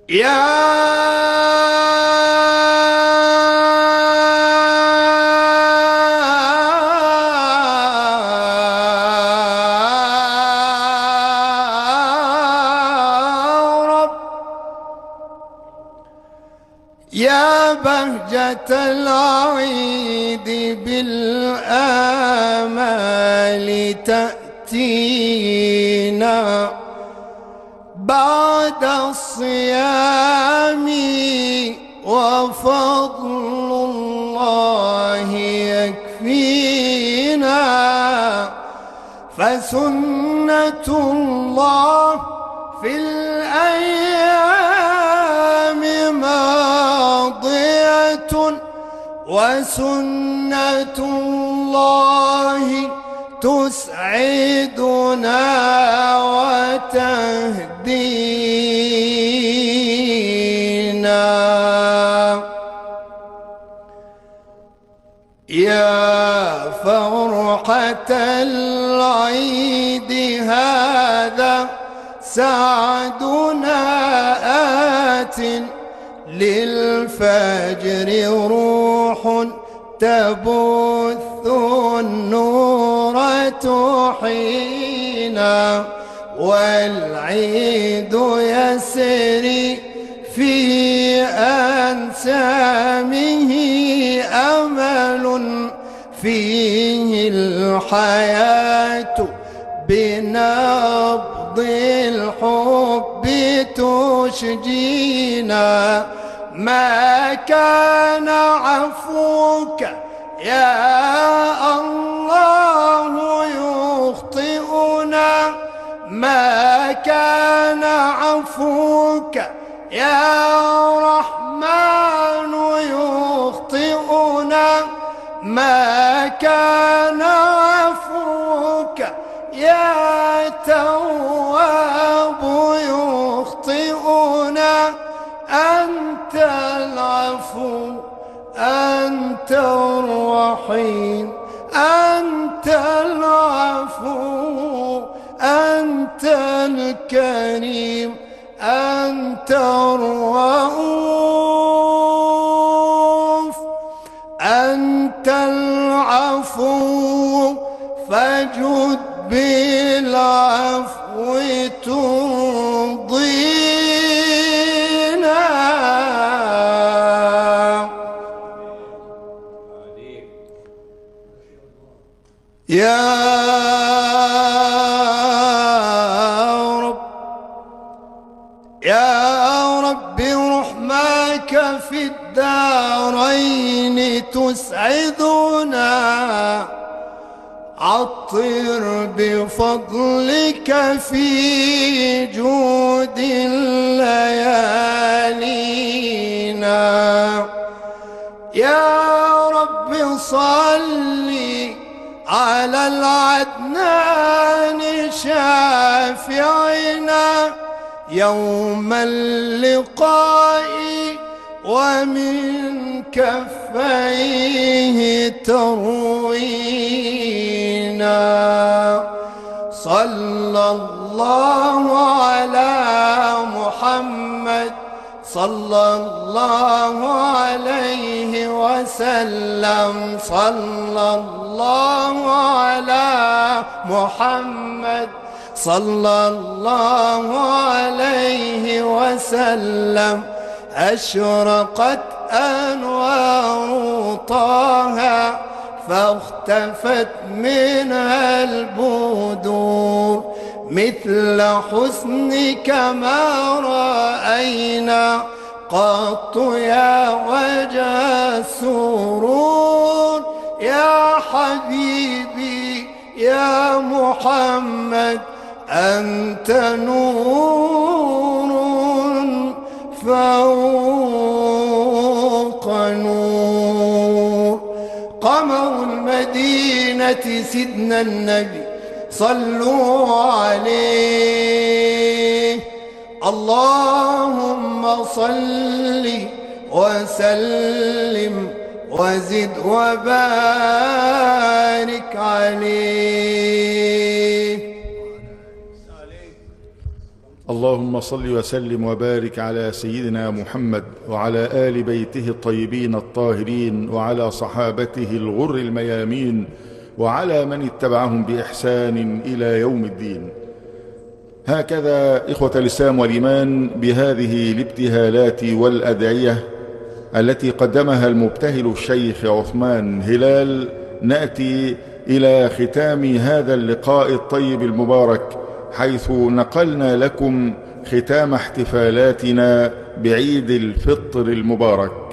يا رب، يا بهجة العيد بالآمال تأتينا بعد الصيام، وفضل الله يكفينا، فسنة الله في الأيام ماضية، وسنة الله تسعدنا وتهدينا. يا فرحة العيد هذا سعدنا آت، للفجر روح تبث النور تحيينا، والعيد يسري في أنسامه أمل، فيه الحياة بنبض الحب تشجينا. ما كان عفوك يا الله يخطئنا، ما كان عفوك يا رحمن يخطئنا، ما كان عفوك يا تواب يخطئنا. أنت العفو، أنت الرحيم، أنت العفو، أنت الكريم، أنت الرؤوف. أنت العفو فجد بالعفو ترضينا. يا رب، يا رب رحمك في الدارين تسعدنا، عطر بفضلك في جود ليالينا. يا رب صلِّ على العدنان شافعنا يوم اللقاء، ومن كفيه تروينا. صلى الله على محمد صلى الله عليه وسلم. صلى الله على محمد صلى الله عليه وسلم. أشرقت أنوار طه فاختفت منها البدور، مثل حسنك ما رأينا قط يا وجه السرور. يا حبيبي يا محمد أنت نور فوق نور. قمر المدينة سيدنا النبي صلوا عليه. اللهم صل وسلم وزد وبارك عليه. اللهم صل وسلم وبارك على سيدنا محمد وعلى آل بيته الطيبين الطاهرين وعلى صحابته الغر الميامين وعلى من اتبعهم بإحسان إلى يوم الدين. هكذا إخوة الإسلام والإيمان، بهذه الابتهالات والأدعية التي قدمها المبتهل الشيخ عثمان هلال، نأتي إلى ختام هذا اللقاء الطيب المبارك، حيث نقلنا لكم ختام احتفالاتنا بعيد الفطر المبارك.